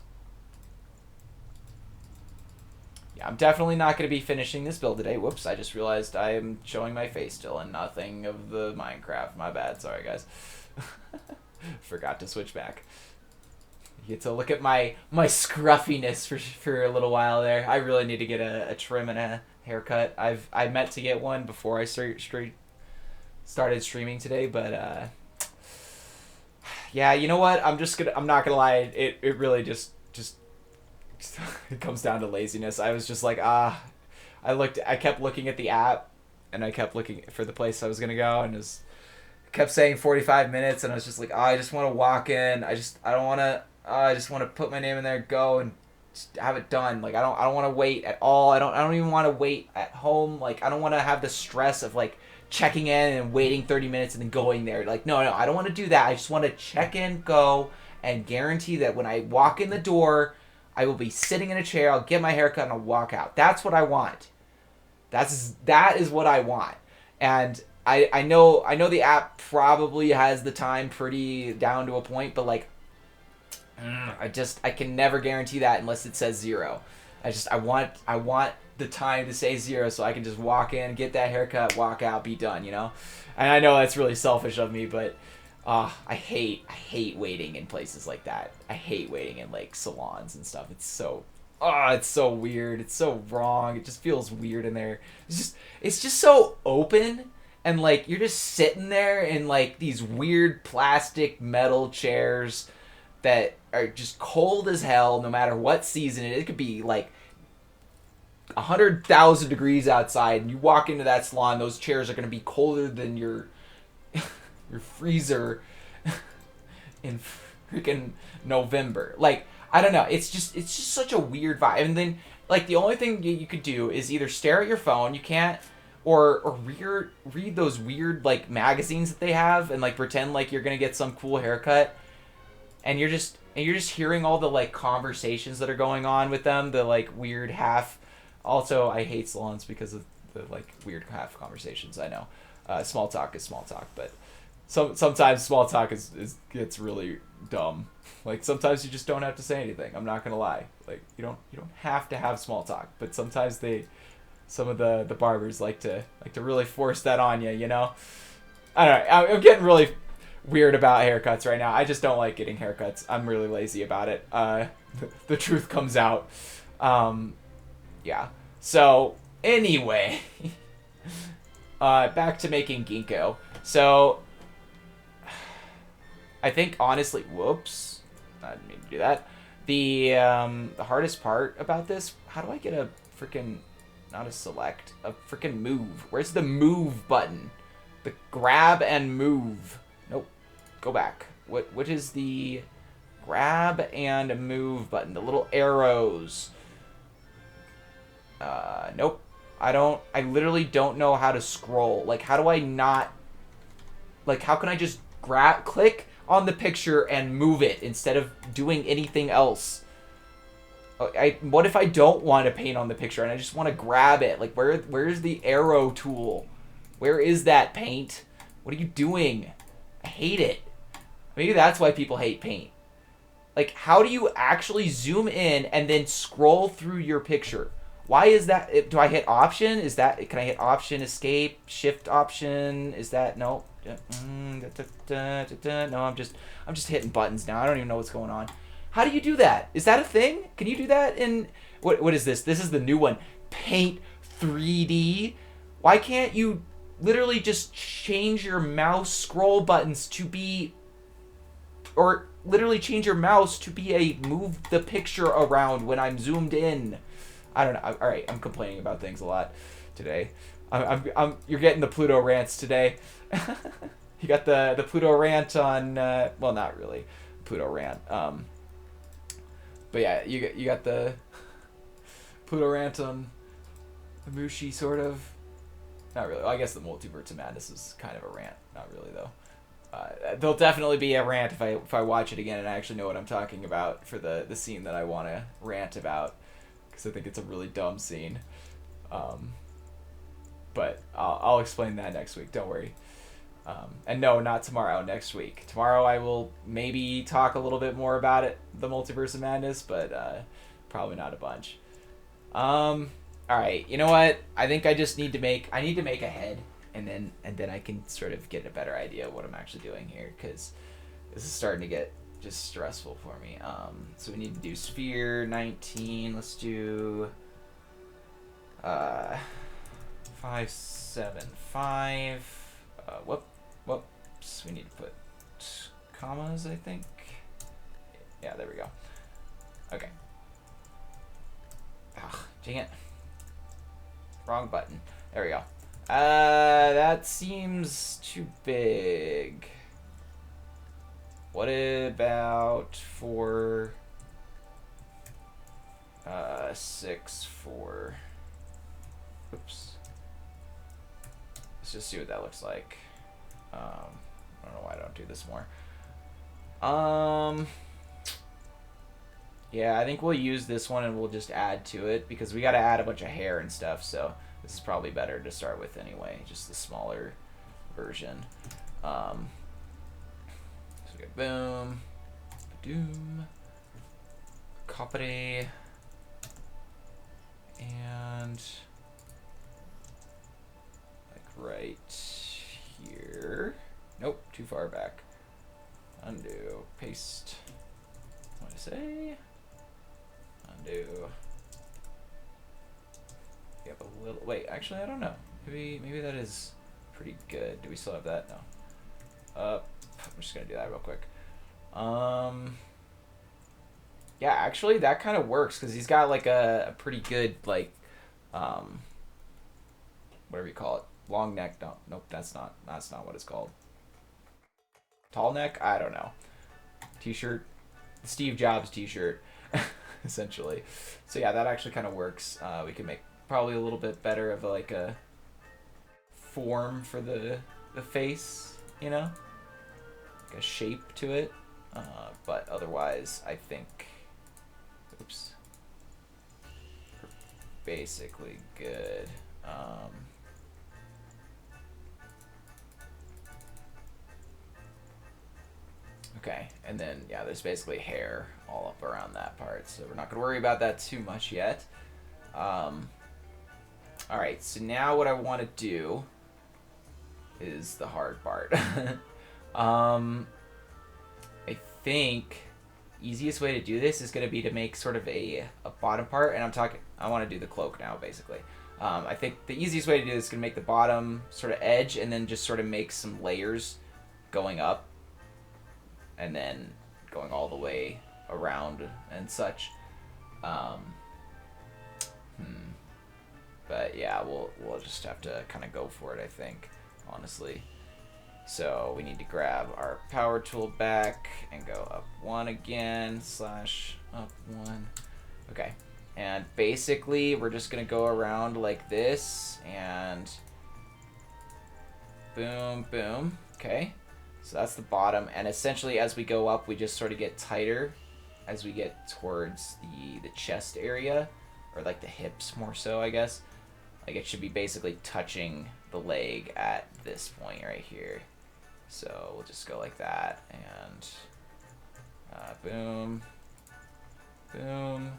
Yeah, I'm definitely not going to be finishing this build today. Whoops, I just realized I am showing my face still and nothing of the Minecraft. My bad, sorry guys. Forgot to switch back. You get to look at my scruffiness for a little while there. I really need to get a trim and a haircut. I meant to get one before I started streaming today, but yeah, you know what? I'm not gonna lie. It really just it comes down to laziness. I was just like, I kept looking at the app, and I kept looking for the place I was gonna go, and just kept saying 45 minutes, and I was just like, I just want to walk in. I just want to put my name in there, go and just have it done. Like, I don't want to wait at all. I don't even want to wait at home. Like, I don't want to have the stress of like checking in and waiting 30 minutes and then going there. Like, no, I don't want to do that. I just want to check in, go, and guarantee that when I walk in the door, I will be sitting in a chair, I'll get my haircut, and I'll walk out. That's what I want. That is what I want. And I know the app probably has the time pretty down to a point, but like, I can never guarantee that unless it says 0. I want the time to say 0 so I can just walk in, get that haircut, walk out, be done, you know? And I know that's really selfish of me, but I hate waiting in places like that. I hate waiting in like salons and stuff. It's so weird. It's so wrong. It just feels weird in there. It's just so open, and like you're just sitting there in like these weird plastic metal chairs that are just cold as hell no matter what season it is. It could be like 100,000 degrees outside, and you walk into that salon, those chairs are going to be colder than your freezer freaking November. Like, I don't know. It's just such a weird vibe. And then like the only thing you could do is either stare at your phone. You can't, or read those weird like magazines that they have and like pretend like you're gonna get some cool haircut, and you're just hearing all the like conversations that are going on with them. The like weird half. Also, I hate salons because of the like weird half conversations. I know, small talk is small talk, but sometimes small talk is gets really dumb. Like sometimes you just don't have to say anything. I'm not gonna lie. Like you don't have to have small talk, but sometimes some of the barbers like to really force that on you. You know, I don't know. I'm getting really weird about haircuts right now. I just don't like getting haircuts. I'm really lazy about it. The truth comes out. Yeah. So anyway, back to making ginkgo. So I think honestly, whoops, I didn't mean to do that. The hardest part about this, how do I get a freaking, not a select, a freaking move? Where's the move button? The grab and move. Nope. Go back. What is the grab and move button? The little arrows. Nope. I literally don't know how to scroll. Like, how do I not, like, how can I just click on the picture and move it instead of doing anything else? What if I don't want to paint on the picture and I just want to grab it? Like, where's the arrow tool? Where is that, Paint? What are you doing? I hate it. Maybe that's why people hate Paint. Like, how do you actually zoom in and then scroll through your picture? Why is that? Do I hit option? Can I hit option, escape, shift option? Is that, no? No, I'm just hitting buttons now. I don't even know what's going on. How do you do that? Is that a thing? Can you do that in, what is this? This is the new one. Paint 3D. Why can't you literally just change your mouse scroll buttons to be, or literally change your mouse to be a move the picture around when I'm zoomed in? I don't know. All right, I'm complaining about things a lot today. You're getting the Pluto rants today. You got the Pluto rant on, well, not really Pluto rant. But yeah, you got the Pluto rant on the Mushi, sort of. Not really. Well, I guess the Multiverse of Madness is kind of a rant. Not really though. There'll definitely be a rant if I watch it again and I actually know what I'm talking about for the scene that I want to rant about, because I think it's a really dumb scene. But I'll explain that next week. Don't worry. And no, not tomorrow. Next week. Tomorrow I will maybe talk a little bit more about it, the Multiverse of Madness, but probably not a bunch. All right. You know what? I think I just need to make a head, and then I can sort of get a better idea of what I'm actually doing here, because this is starting to get just stressful for me. So we need to do sphere 19. Let's do 575. Whoops. We need to put commas, I think. Yeah, there we go. Okay. Ugh, dang it. Wrong button. There we go. That seems too big. What about for 6-4? Oops. Let's just see what that looks like. I don't know why I don't do this more. Yeah, I think we'll use this one and we'll just add to it, because we got to add a bunch of hair and stuff, so this is probably better to start with anyway, just the smaller version. So we got boom, doom, copy, and like right here. Nope, too far back. Undo, paste. What did I say? Undo. You have a little. Wait, actually, I don't know. Maybe that is pretty good. Do we still have that? No. I'm just gonna do that real quick. Yeah, actually, that kind of works, because he's got like a pretty good like, whatever you call it, long neck. No, nope, that's not what it's called. Tall neck? I don't know. T-shirt, the Steve Jobs T-shirt, essentially. So yeah, that actually kind of works. We can make probably a little bit better of like a form for the face, you know, like a shape to it. But otherwise, I think, oops, we're basically good. Okay, and then, yeah, there's basically hair all up around that part, so we're not going to worry about that too much yet. Alright, so now what I want to do is the hard part. I think easiest way to do this is going to be to make sort of a bottom part, and I want to do the cloak now, basically. I think the easiest way to do this is going to make the bottom sort of edge, and then just sort of make some layers going up, and then going all the way around and such. But yeah, we'll just have to kind of go for it, I think, honestly. So we need to grab our power tool back and go up 1 again, slash up 1. Okay, and basically we're just gonna go around like this and boom, boom. Okay, so that's the bottom, and essentially as we go up, we just sort of get tighter as we get towards the chest area, or like the hips more so, I guess. Like it should be basically touching the leg at this point right here. So we'll just go like that, and boom, boom,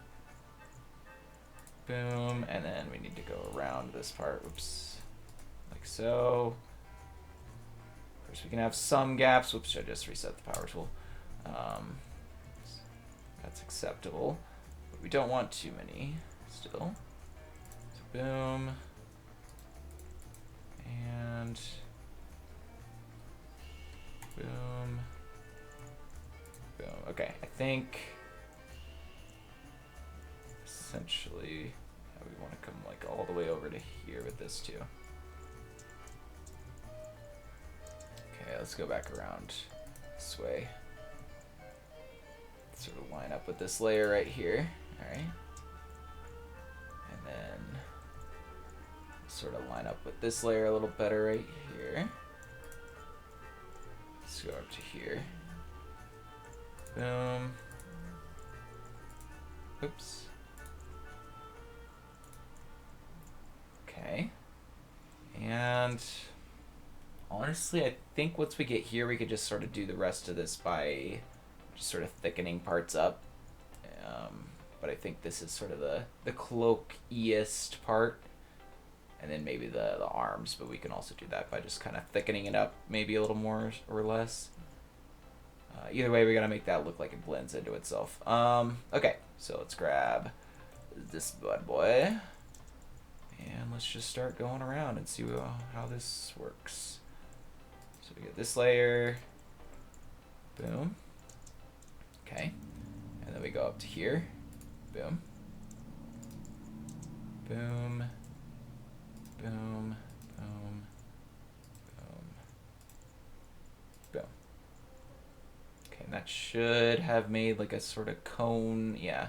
boom, and then we need to go around this part, oops, like so. First we can have some gaps, whoops, I just reset the power tool. That's acceptable, but we don't want too many still. So boom, and boom, boom. Okay, I think essentially we want to come like all the way over to here with this too. Okay, let's go back around this way. Sort of line up with this layer right here. All right, and then sort of line up with this layer a little better right here. Let's go up to here. Boom. Oops. Okay. And honestly, I think once we get here, we could just sort of do the rest of this by just sort of thickening parts up. But I think this is sort of the cloak-iest part. And then maybe the arms, but we can also do that by just kind of thickening it up maybe a little more or less. Either way, we gotta make that look like it blends into itself. Okay, so let's grab this bad boy, and let's just start going around and see how this works. So we get this layer, boom, okay, and then we go up to here, boom, boom, boom, boom, boom, boom. Okay, and that should have made like a sort of cone, yeah,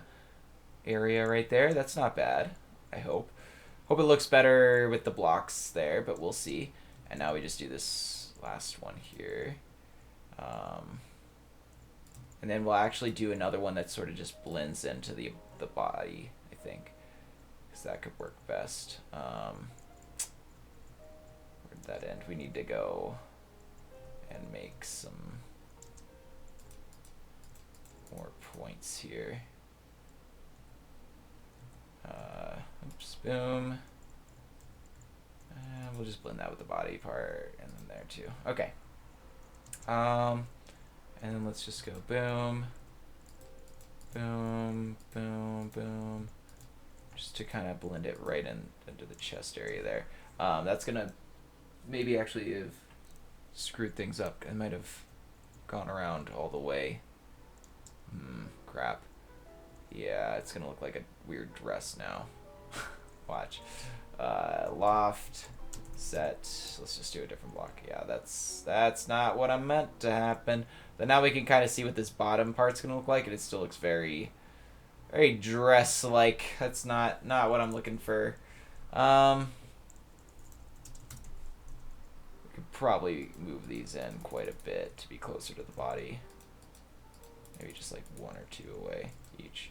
area right there. That's not bad, I hope. Hope it looks better with the blocks there, but we'll see. And now we just do this last one here. And then we'll actually do another one that sort of just blends into the body, I think, because that could work best. Where'd that end? We need to go and make some more points here. Oops, boom. And we'll just blend that with the body part, and then there too. Okay. And then let's just go boom, boom, boom, boom, just to kind of blend it right into the chest area there. That's gonna maybe actually have screwed things up. I might have gone around all the way. Crap. Yeah, it's gonna look like a weird dress now. Watch. Loft, set. Let's just do a different block. Yeah, that's not what I meant to happen. But now we can kind of see what this bottom part's gonna look like, and it still looks very, very dress-like. That's not what I'm looking for. We could probably move these in quite a bit to be closer to the body. Maybe just like 1 or 2 away each.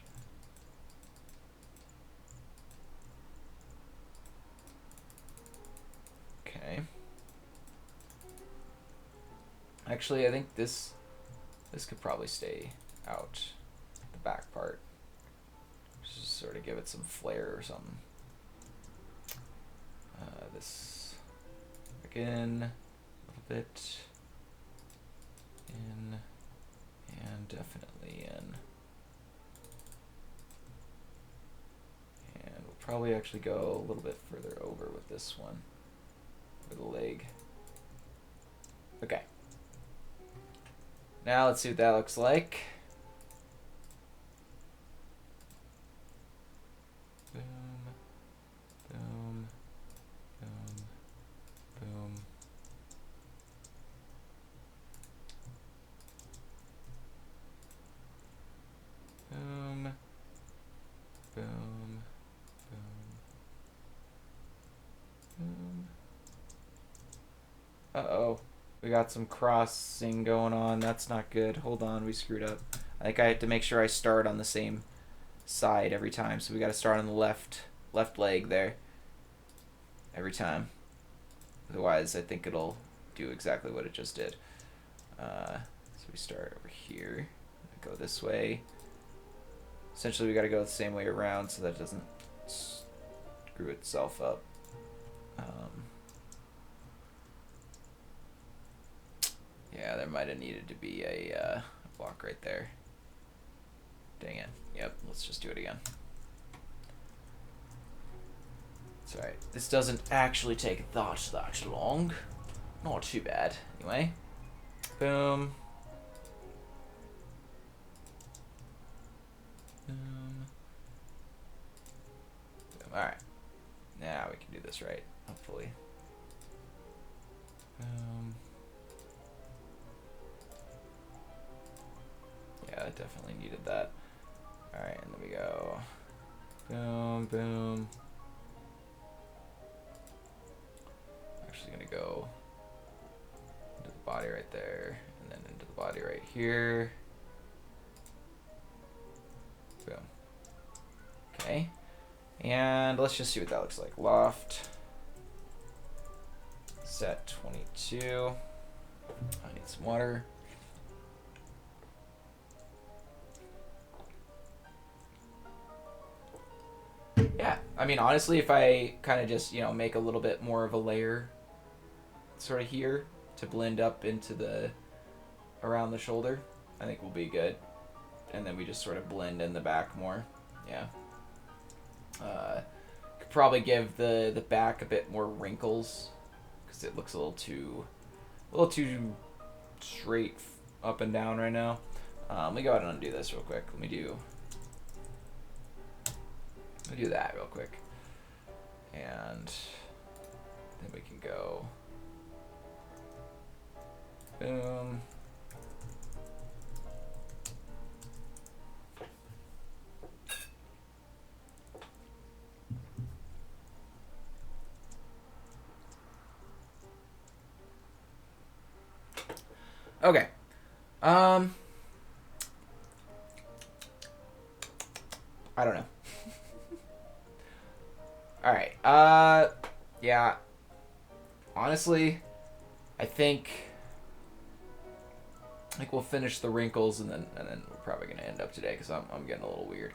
Okay. Actually, I think this could probably stay out, the back part. Just sort of give it some flair or something. This again, a little bit in, and definitely in. And we'll probably actually go a little bit further over with this one, for the leg. Okay. Now let's see what that looks like. Boom, boom, boom, boom. Boom, boom, boom, boom. Uh-oh. We got some crossing going on. That's not good. Hold on, we screwed up. I think I have to make sure I start on the same side every time. So we got to start on the left leg there every time. Otherwise, I think it'll do exactly what it just did. So we start over here. Go this way. Essentially, we got to go the same way around so that it doesn't screw itself up. Yeah, there might have needed to be a block right there. Dang it. Yep, let's just do it again. It's alright. This doesn't actually take that long. Not too bad. Anyway. Boom. Boom. Boom. Alright. Now we can do this right, hopefully. Boom. Yeah, it definitely needed that. Alright, and then we go boom, boom. Actually gonna go into the body right there, and then into the body right here. Boom. Okay. And let's just see what that looks like. Loft. Set 22. I need some water. Yeah, I mean, honestly, if I kind of just, you know, make a little bit more of a layer sort of here to blend up into the, around the shoulder, I think will be good. And then we just sort of blend in the back more. Yeah. Could probably give the back a bit more wrinkles because it looks a little too straight up and down right now. Let me go ahead and undo this real quick. Let me do that real quick, and then we can go boom. Okay. I don't know. All right. Yeah. Honestly, I think we'll finish the wrinkles and then we're probably gonna end up today because I'm getting a little weird.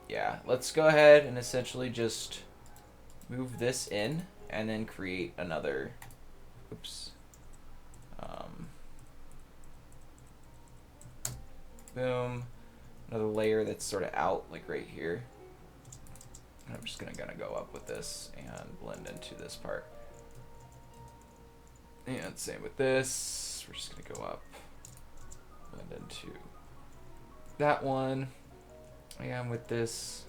Yeah. Let's go ahead and essentially just move this in and then create another. Oops. Boom. Another layer that's sort of out, like right here. And I'm just gonna go up with this and blend into this part. And same with this. We're just gonna go up, blend into that one. And with this,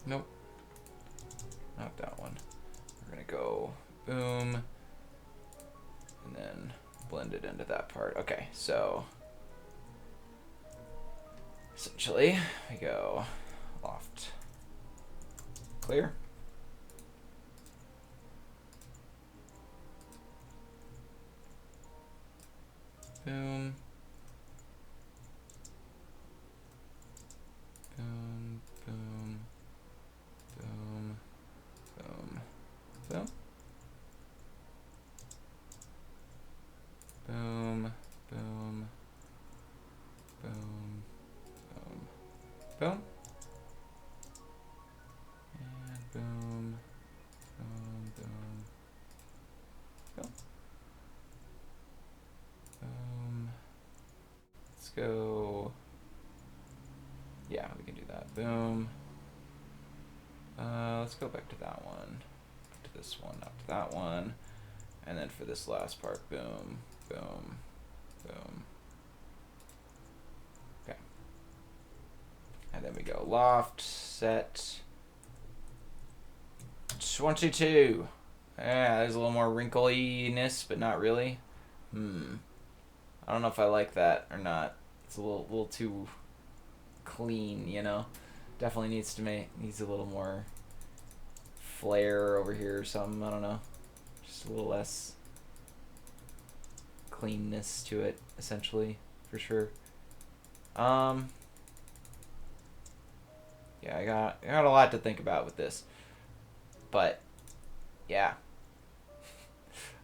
Nope. Not that one. We're going to go boom. And then blend it into that part. Okay, so essentially we go loft clear. Boom. Boom, boom, boom, boom, boom. Boom, boom, boom, boom, boom. And boom, boom, boom, boom. Boom. Let's go. Yeah, we can do that. Boom. Let's go back to that one. To this one, up to that one. And then for this last part, boom, boom, boom. Okay. And then we go loft, set, 22. Yeah, there's a little more wrinkliness, but not really. I don't know if I like that or not. It's a little too clean, you know. Definitely needs a little more flair over here or something. I don't know. Just a little less cleanness to it, essentially, for sure. Yeah, I got a lot to think about with this, but yeah.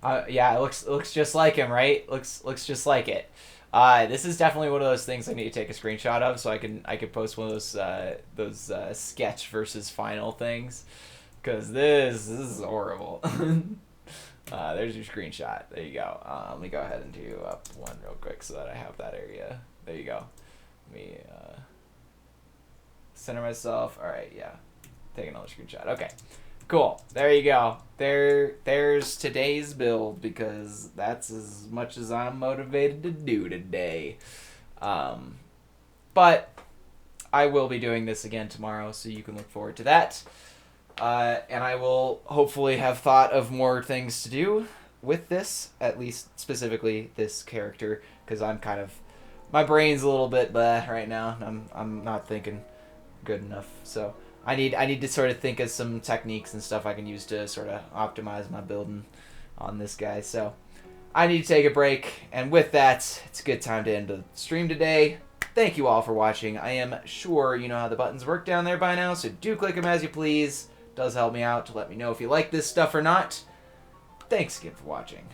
Yeah, it looks just like him, right? Looks just like it. This is definitely one of those things I need to take a screenshot of so I can post one of those sketch versus final things, because this is horrible. There's your screenshot. There you go. Let me go ahead and do up one real quick so that I have that area. There you go. Let me center myself. All right, yeah. Take another screenshot. Okay. Cool. There you go. There's today's build, because that's as much as I'm motivated to do today. But I will be doing this again tomorrow, so you can look forward to that. And I will hopefully have thought of more things to do with this, at least specifically this character, because I'm kind of, my brain's a little bit blah right now. I'm not thinking good enough, so I need to sort of think of some techniques and stuff I can use to sort of optimize my building on this guy. So I need to take a break, and with that, it's a good time to end the stream today. Thank you all for watching. I am sure you know how the buttons work down there by now, so do click them as you please. It does help me out to let me know if you like this stuff or not. Thanks again for watching.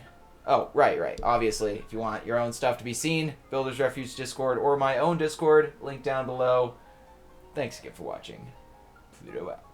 Oh, right. Obviously, if you want your own stuff to be seen, Builders Refuge Discord or my own Discord, link down below. Thanks again for watching. Pluto out.